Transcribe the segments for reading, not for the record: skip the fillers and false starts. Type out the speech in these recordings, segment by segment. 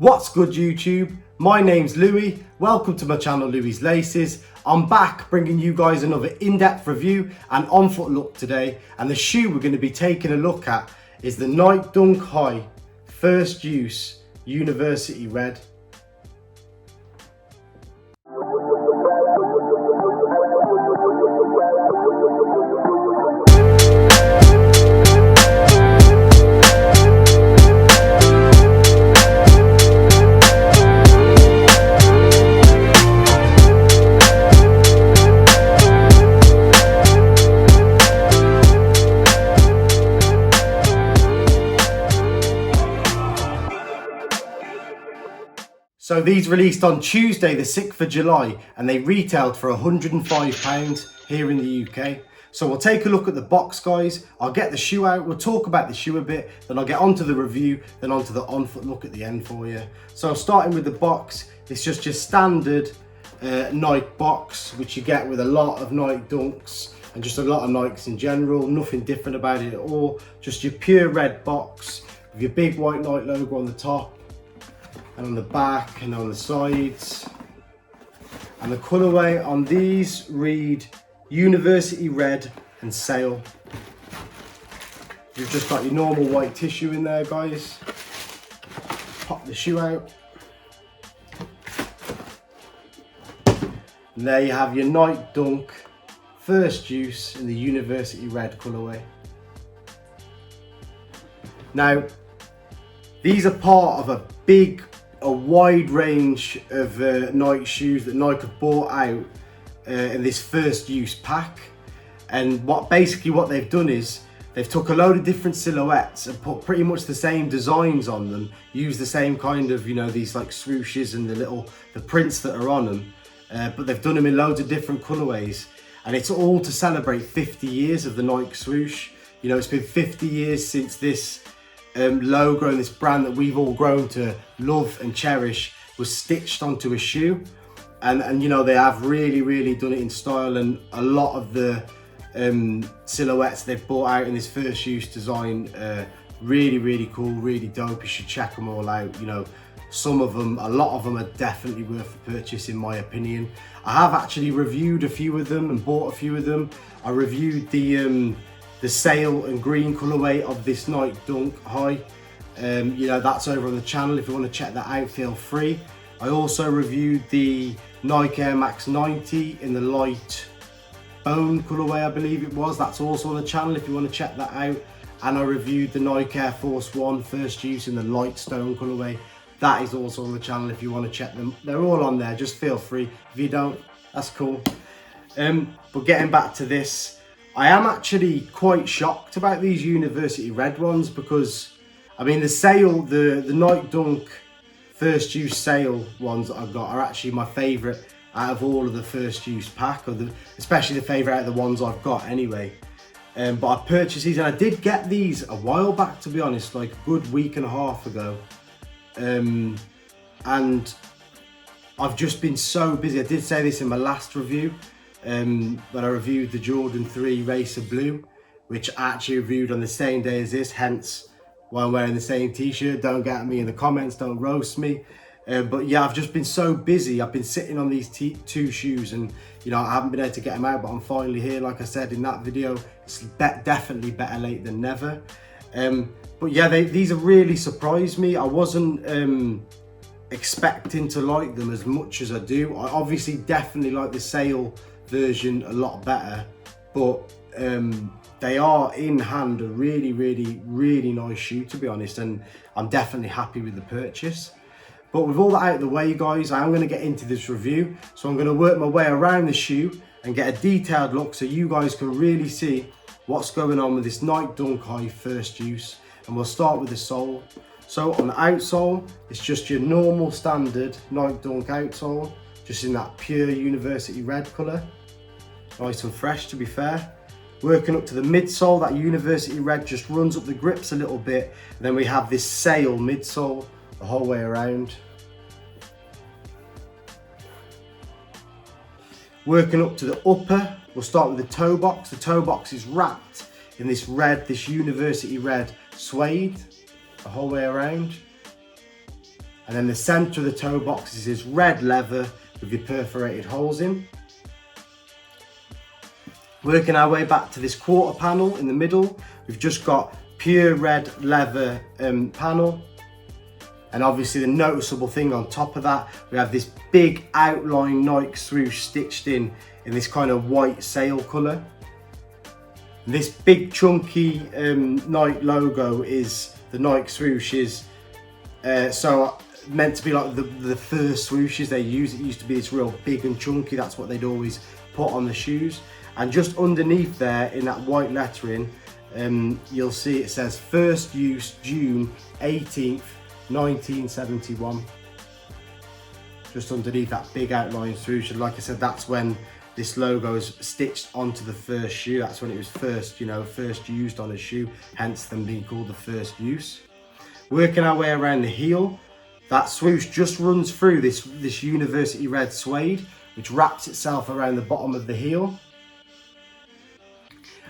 What's good YouTube? My name's Louis, welcome to my channel Louis's Laces. I'm back bringing you guys another in-depth review and on-foot look today, and the shoe we're going to be taking a look at is the Nike Dunk High First Use University Red. So these released on Tuesday the 6th of July and they retailed for £105 here in the UK. So we'll take a look at the box, guys. I'll get the shoe out, we'll talk about the shoe a bit, then I'll get onto the review, then onto the on-foot look at the end for you. So starting with the box, it's just your standard Nike box, which you get with a lot of Nike Dunks and just a lot of Nikes in general. Nothing different about it at all. Just your pure red box with your big white Nike logo on the top, and on the back and on the sides. And the colourway on these read University Red and Sail. You've just got your normal white tissue in there, guys. Pop the shoe out. And there you have your Nike Dunk First Use in the University Red colourway. Now, these are part of a wide range of Nike shoes that Nike have brought out in this first use pack. And what they've done is they've took a load of different silhouettes and put pretty much the same designs on them, used the same kind of, you know, these like swooshes and the prints that are on them, but they've done them in loads of different colorways, and it's all to celebrate 50 years of the Nike swoosh. You know, it's been 50 years since this logo and this brand that we've all grown to love and cherish was stitched onto a shoe, and you know, they have really done it in style, and a lot of the silhouettes they've brought out in this first use design really cool, really dope. You should check them all out. You know, a lot of them are definitely worth the purchase in my opinion. I have actually reviewed a few of them and bought a few of them. I reviewed the sail and green colorway of this Nike Dunk High. You know, that's over on the channel. If you want to check that out, feel free. I also reviewed the Nike Air Max 90 in the light bone colorway, I believe it was. That's also on the channel if you want to check that out. And I reviewed the Nike Air Force 1 First Use in the light stone colorway. That is also on the channel if you want to check them. They're all on there, just feel free. If you don't, that's cool. But getting back to this, I am actually quite shocked about these University Red ones, because I mean, the Nike Dunk First Use Sail ones that I've got are actually my favourite out of all of the First Use pack, especially the favourite out of the ones I've got anyway. But I purchased these, and I did get these a while back, to be honest, like a good week and a half ago. And I've just been so busy. I did say this in my last review, but I reviewed the Jordan 3 Racer Blue, which I actually reviewed on the same day as this, hence why I'm wearing the same t-shirt. Don't get at me in the comments, don't roast me. But yeah, I've just been so busy. I've been sitting on these two shoes, and you know, I haven't been able to get them out, but I'm finally here. Like I said in that video, it's definitely better late than never. But yeah, these have really surprised me. I wasn't expecting to like them as much as I do. I obviously definitely like the Sail version a lot better, but they are in hand a really nice shoe, to be honest, and I'm definitely happy with the purchase. But with all that out of the way, guys, I am going to get into this review. So I'm going to work my way around the shoe and get a detailed look so you guys can really see what's going on with this Nike Dunk High First Use. And we'll start with the sole. So on the outsole, it's just your normal standard Nike Dunk outsole, just in that pure University Red colour. Nice and fresh, to be fair. Working up to the midsole, that University Red just runs up the grips a little bit. And then we have this Sail midsole the whole way around. Working up to the upper, we'll start with the toe box. The toe box is wrapped in this University Red suede the whole way around. And then the center of the toe box is this red leather with your perforated holes in. Working our way back to this quarter panel in the middle, we've just got pure red leather panel. And obviously the noticeable thing on top of that, we have this big outline Nike swoosh stitched in this kind of white sail colour. This big chunky Nike logo is the Nike swoosh is so meant to be like the first swooshes they used. It used to be this real big and chunky, that's what they'd always put on the shoes. And just underneath there in that white lettering, you'll see it says first use June 18th, 1971. Just underneath that big outline swoosh, and like I said, that's when this logo is stitched onto the first shoe. That's when it was first, first used on a shoe, hence them being called the first use. Working our way around the heel, that swoosh just runs through this university red suede, which wraps itself around the bottom of the heel.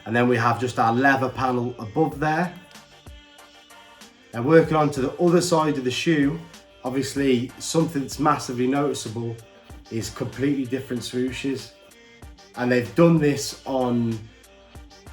And then we have just our leather panel above there. Now working on to the other side of the shoe, obviously something that's massively noticeable is completely different swooshes. And they've done this on,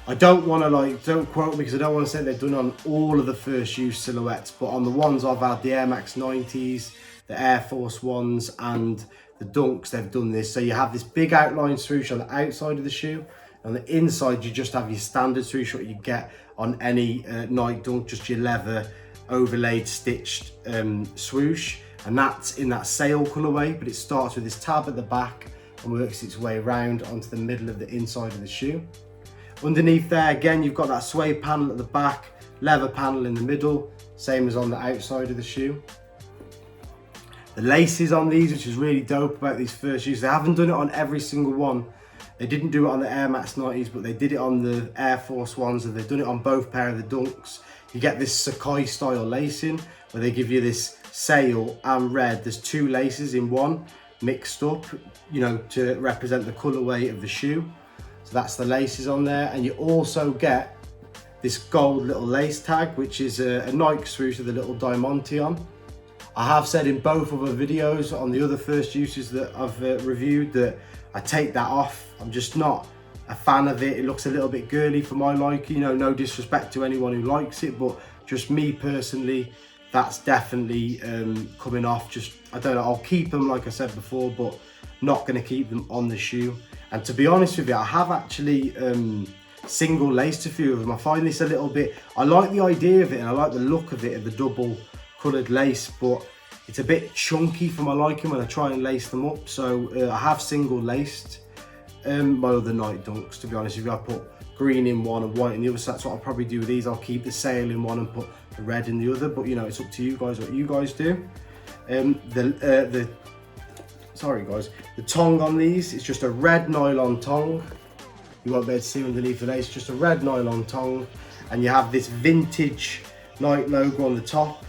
I don't want to don't quote me because I don't want to say they've done on all of the first use silhouettes, but on the ones I've had, the Air Max 90s, the Air Force Ones and the Dunks, they've done this. So you have this big outline swoosh on the outside of the shoe. On the inside, you just have your standard swoosh, what you get on any Nike Dunk, just your leather overlaid stitched swoosh. And that's in that sail colorway, but it starts with this tab at the back and works its way around onto the middle of the inside of the shoe. Underneath there, again, you've got that suede panel at the back, leather panel in the middle, same as on the outside of the shoe. The laces on these, which is really dope about these first shoes, they haven't done it on every single one. They didn't do it on the Air Max 90s, but they did it on the Air Force Ones, and they've done it on both pair of the Dunks. You get this Sakai style lacing, where they give you this sail and red. There's two laces in one, mixed up, to represent the colorway of the shoe. So that's the laces on there. And you also get this gold little lace tag, which is a Nike swoosh with a little diamante on. I have said in both other videos on the other first uses that I've reviewed that I take that off. I'm just not a fan of it. It looks a little bit girly for my liking. No disrespect to anyone who likes it, but just me personally, that's definitely coming off. I don't know, I'll keep them like I said before, but not going to keep them on the shoe. And to be honest with you, I have actually single laced a few of them. I find this a little bit, I like the idea of it and I like the look of it, of the double coloured lace, but it's a bit chunky for my liking when I try and lace them up. So I have single laced my other Nike Dunks, to be honest with you. I put green in one and white in the other, so that's what I'll probably do with these. I'll keep the sail in one and put the red in the other, but it's up to you guys what you guys do. Sorry guys, the tongue on these is just a red nylon tongue. You won't be able to see underneath the lace, just a red nylon tongue, and you have this vintage Nike logo on the top,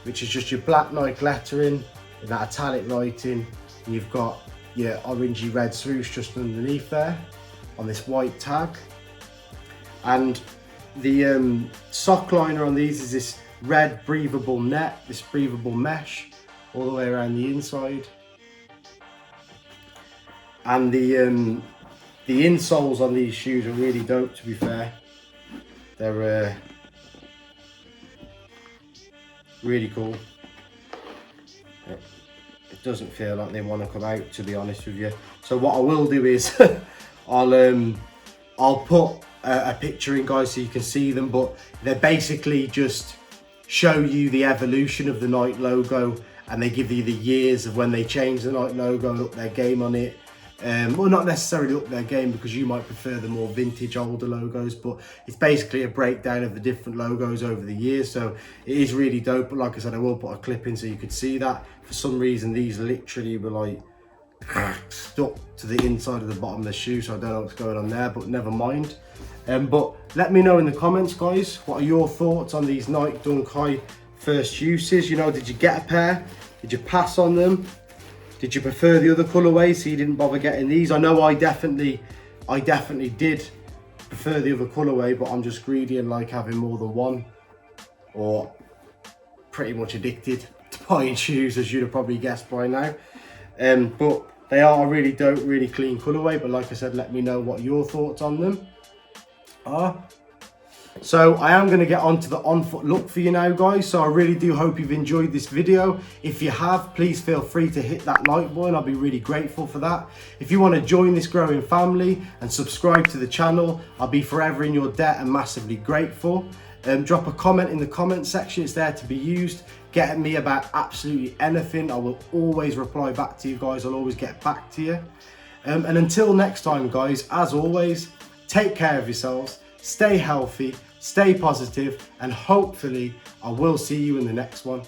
which is just your black Nike lettering with that italic writing, and you've got your orangey red swoosh just underneath there on this white tag. And the sock liner on these is this red breathable net, this breathable mesh all the way around the inside. And the insoles on these shoes are really dope, to be fair. They're really cool. It doesn't feel like they want to come out, to be honest with you. So what I will do is I'll put a picture in, guys, so you can see them, but they're basically just show you the evolution of the Nike logo, and they give you the years of when they changed the Nike logo and up their game on it. Well, not necessarily up their game, because you might prefer the more vintage older logos, but it's basically a breakdown of the different logos over the years. So it is really dope, but like I said, I will put a clip in so you could see that. For some reason these literally were like stuck to the inside of the bottom of the shoe, so I don't know what's going on there, but never mind. But let me know in the comments, guys, what are your thoughts on these Nike Dunk High first uses? Did you get a pair? Did you pass on them? Did you prefer the other colourways, so you didn't bother getting these? I know I definitely did prefer the other colourway, but I'm just greedy and like having more than one, or pretty much addicted to buying shoes, as you'd have probably guessed by now. But they are a really dope, really clean colourway. But like I said, let me know what your thoughts on them are. So I am going to get on to the on-foot look for you now, guys. So I really do hope you've enjoyed this video. If you have, please feel free to hit that like button. I'll be really grateful for that. If you want to join this growing family and subscribe to the channel, I'll be forever in your debt and massively grateful. Drop a comment in the comment section. It's there to be used. Get at me about absolutely anything. I will always reply back to you guys. I'll always get back to you. And until next time, guys, as always, take care of yourselves. Stay healthy, stay positive, and hopefully I will see you in the next one.